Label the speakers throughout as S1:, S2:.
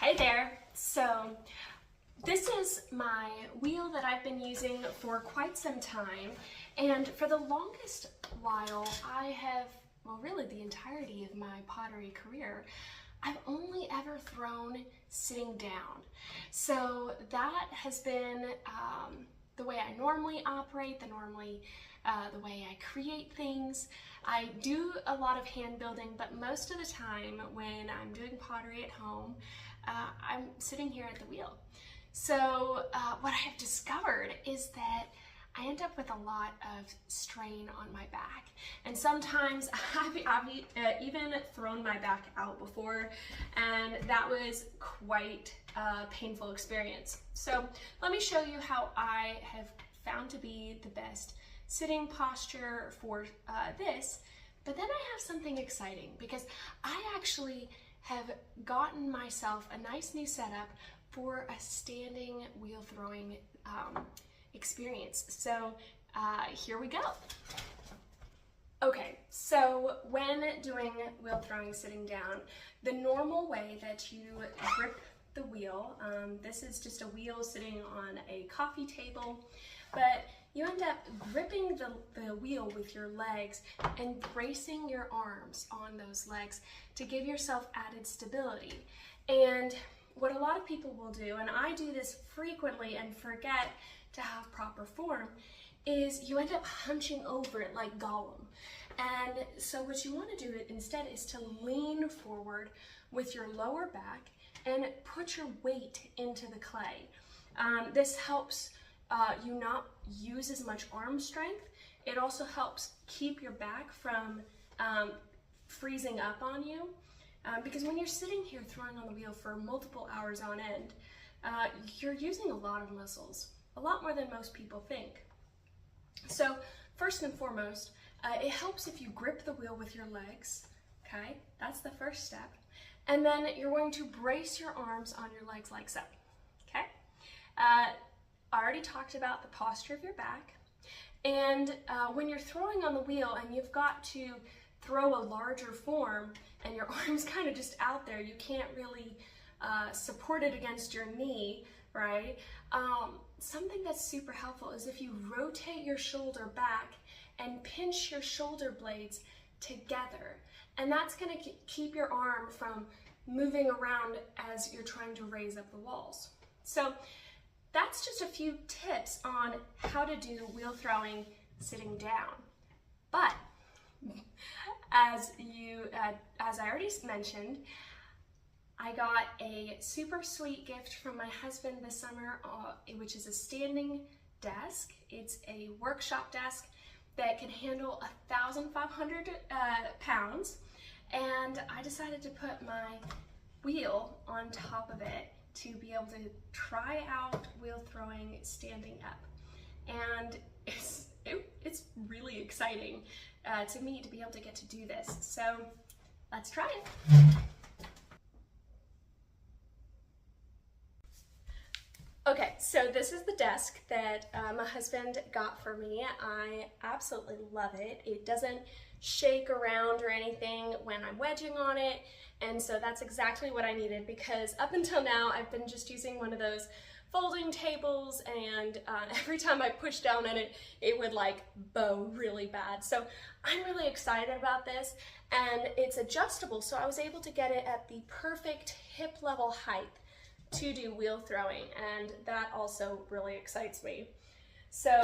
S1: Hi there. So this is my wheel that I've been using for quite some time, and for the longest while really the entirety of my pottery career, I've only ever thrown sitting down. So that has been the way I normally operate, the way I create things. I do a lot of hand building, but most of the time when I'm doing pottery at home, I'm sitting here at the wheel. So what I've discovered is that I end up with a lot of strain on my back. And sometimes I've even thrown my back out before, and that was quite a painful experience. So let me show you how I have found to be the best sitting posture for this. But then I have something exciting, because I actually have gotten myself a nice new setup for a standing wheel throwing experience. So here we go. Okay, so when doing wheel throwing sitting down, the normal way that you grip the wheel, this is just a wheel sitting on a coffee table, but you end up gripping the wheel with your legs and bracing your arms on those legs to give yourself added stability. And what a lot of people will do, and I do this frequently and forget to have proper form, is you end up hunching over it like Gollum. And so what you want to do instead is to lean forward with your lower back and put your weight into the clay. This helps you not use as much arm strength. It also helps keep your back from freezing up on you. Because when you're sitting here throwing on the wheel for multiple hours on end, you're using a lot of muscles, a lot more than most people think. So first and foremost, it helps if you grip the wheel with your legs, okay? That's the first step. And then you're going to brace your arms on your legs like so, okay? I already talked about the posture of your back. And when you're throwing on the wheel and you've got to throw a larger form and your arm's kind of just out there, you can't really support it against your knee, right? Something that's super helpful is if you rotate your shoulder back and pinch your shoulder blades together. And that's going to keep your arm from moving around as you're trying to raise up the walls. So that's just a few tips on how to do wheel throwing sitting down. But as I already mentioned, I got a super sweet gift from my husband this summer, which is a standing desk. It's a workshop desk that can handle 1,500 pounds, and I decided to put my wheel on top of it to be able to try out wheel throwing standing up. And it's really exciting to me to be able to get to do this. So let's try it. Okay, so this is the desk that my husband got for me. I absolutely love it. It doesn't shake around or anything when I'm wedging on it, and so that's exactly what I needed, because up until now I've been just using one of those folding tables, and every time I push down on it, it would like bow really bad. So I'm really excited about this, and it's adjustable, so I was able to get it at the perfect hip level height to do wheel throwing, and that also really excites me. So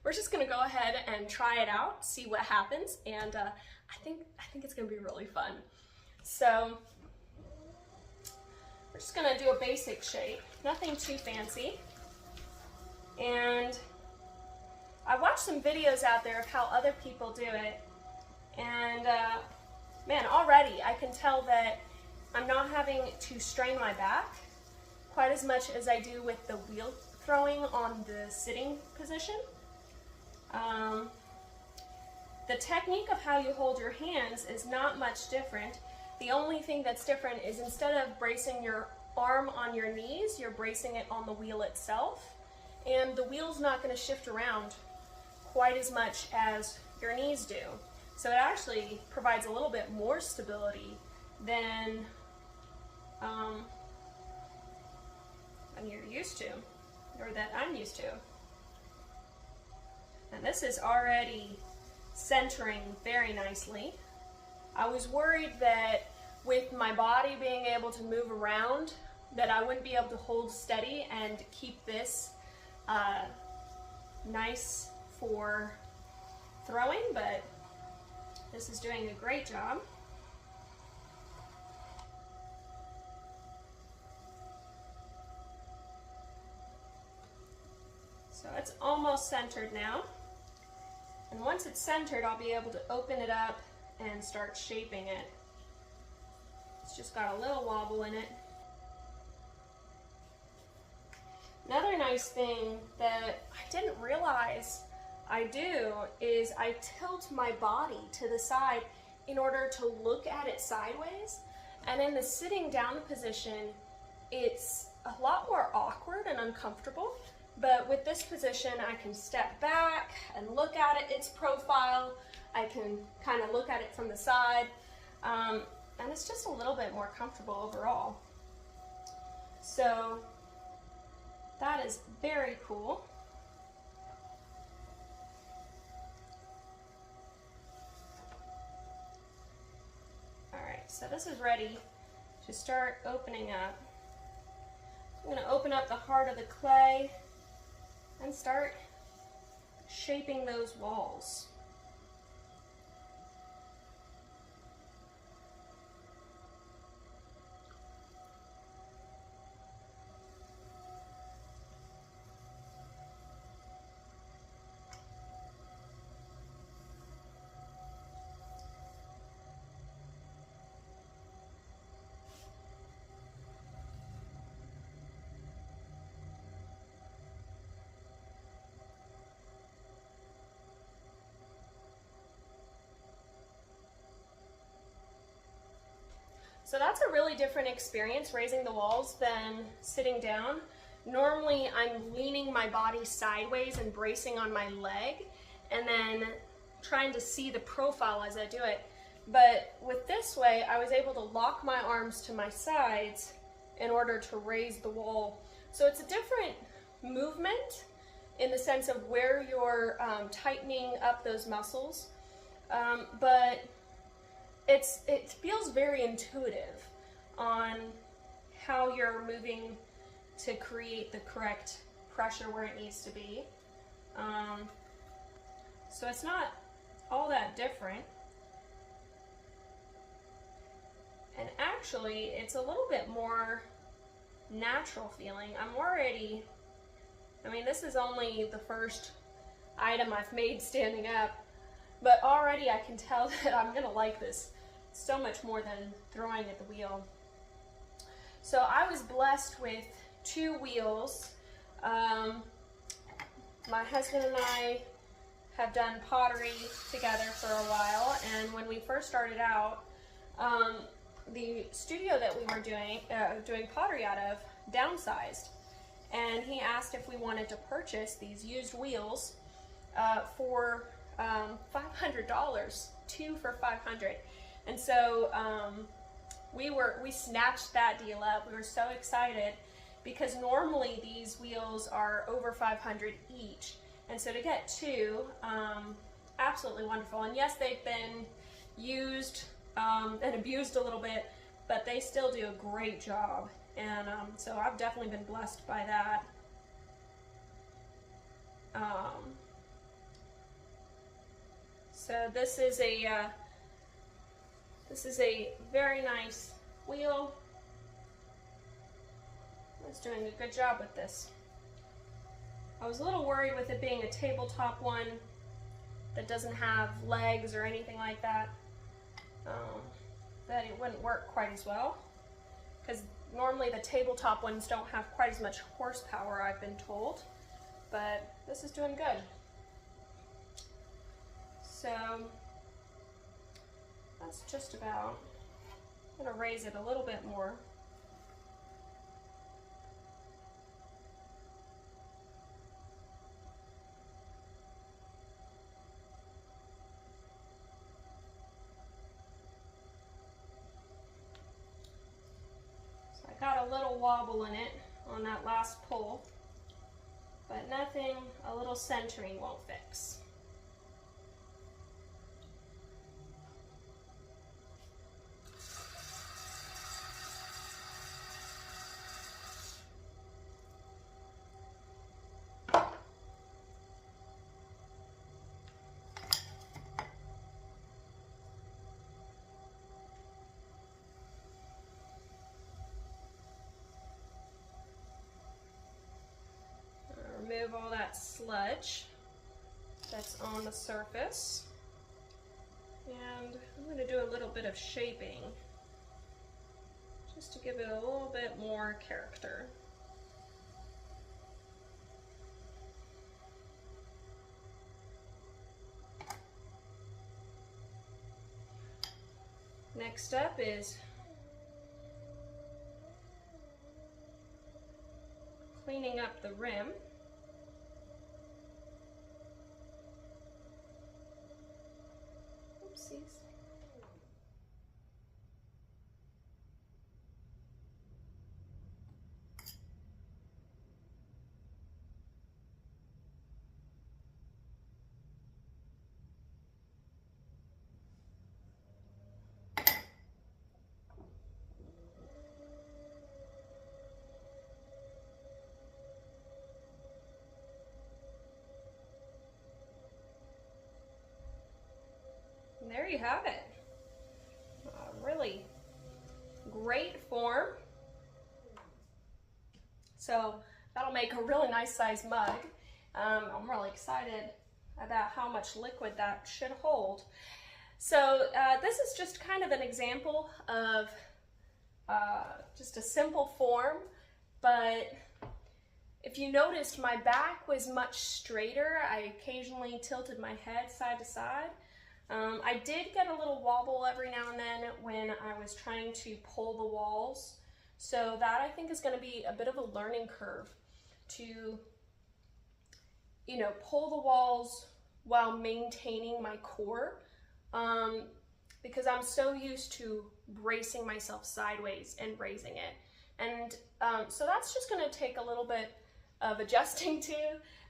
S1: we're just gonna go ahead and try it out, see what happens, and I think it's gonna be really fun. So we're just gonna do a basic shape, nothing too fancy. And I watched some videos out there of how other people do it, and man, already I can tell that I'm not having to strain my back quite as much as I do with the wheel throwing on the sitting position. The technique of how you hold your hands is not much different. The only thing that's different is instead of bracing your arm on your knees, you're bracing it on the wheel itself. And the wheel's not going to shift around quite as much as your knees do. So it actually provides a little bit more stability than than you're used to, or that I'm used to. And this is already centering very nicely. I was worried that with my body being able to move around, that I wouldn't be able to hold steady and keep this nice for throwing, but this is doing a great job. So it's almost centered now. And once it's centered, I'll be able to open it up and start shaping it. It's just got a little wobble in it. Another nice thing that I didn't realize I do is I tilt my body to the side in order to look at it sideways. And in the sitting down position, it's a lot more awkward and uncomfortable. But with this position, I can step back and look at it, its profile. I can kind of look at it from the side. And it's just a little bit more comfortable overall. So that is very cool. All right, so this is ready to start opening up. I'm going to open up the heart of the clay and start shaping those walls. So that's a really different experience, raising the walls, than sitting down. Normally I'm leaning my body sideways and bracing on my leg and then trying to see the profile as I do it. But with this way, I was able to lock my arms to my sides in order to raise the wall. So it's a different movement in the sense of where you're tightening up those muscles, but it feels very intuitive on how you're moving to create the correct pressure where it needs to be. So it's not all that different. And actually, it's a little bit more natural feeling. I mean, this is only the first item I've made standing up, but already I can tell that I'm gonna like this so much more than throwing at the wheel. So I was blessed with 2 wheels. My husband and I have done pottery together for a while, and when we first started out, the studio that we were doing pottery out of downsized, and he asked if we wanted to purchase these used wheels for $500, 2 for $500. And so we snatched that deal up. We were so excited because normally these wheels are over $500 each, and so to get 2, absolutely wonderful. And yes, they've been used and abused a little bit, but they still do a great job. And so I've definitely been blessed by that. So this is a very nice wheel. It's doing a good job with this. I was a little worried with it being a tabletop one that doesn't have legs or anything like that, that it wouldn't work quite as well, because normally the tabletop ones don't have quite as much horsepower, I've been told, but this is doing good. So that's just about, I'm going to raise it a little bit more. got a little wobble in it on that last pull, but nothing a little centering won't fix. Remove all that sludge that's on the surface. And I'm going to do a little bit of shaping just to give it a little bit more character. Next up is cleaning up the rim. Oopsies. And there you have it. A really great form. So that'll make a really nice size mug. I'm really excited about how much liquid that should hold. So this is just kind of an example of just a simple form, but if you noticed, my back was much straighter. I occasionally tilted my head side to side. I did get a little wobble every now and then when I was trying to pull the walls. So that I think is going to be a bit of a learning curve to, you know, pull the walls while maintaining my core. Because I'm so used to bracing myself sideways and raising it. And so that's just going to take a little bit of adjusting to,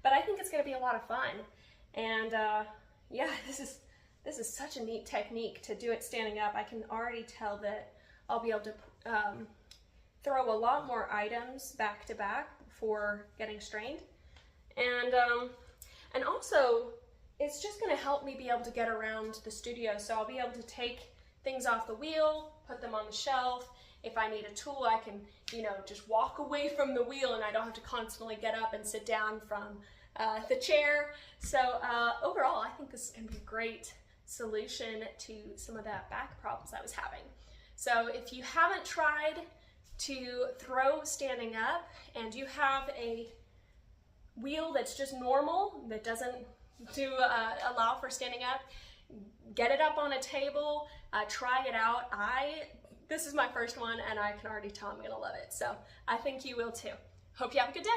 S1: but I think it's going to be a lot of fun. And yeah, this is such a neat technique to do it standing up. I can already tell that I'll be able to throw a lot more items back to back before getting strained. And also, it's just going to help me be able to get around the studio. So I'll be able to take things off the wheel, put them on the shelf. If I need a tool, I can, you know, just walk away from the wheel and I don't have to constantly get up and sit down from the chair. So overall, I think this is going to be a great solution to some of that back problems I was having. So if you haven't tried to throw standing up and you have a wheel that's just normal, that doesn't allow for standing up, get it up on a table, try it out. This is my first one and I can already tell I'm gonna love it. So I think you will too. Hope you have a good day.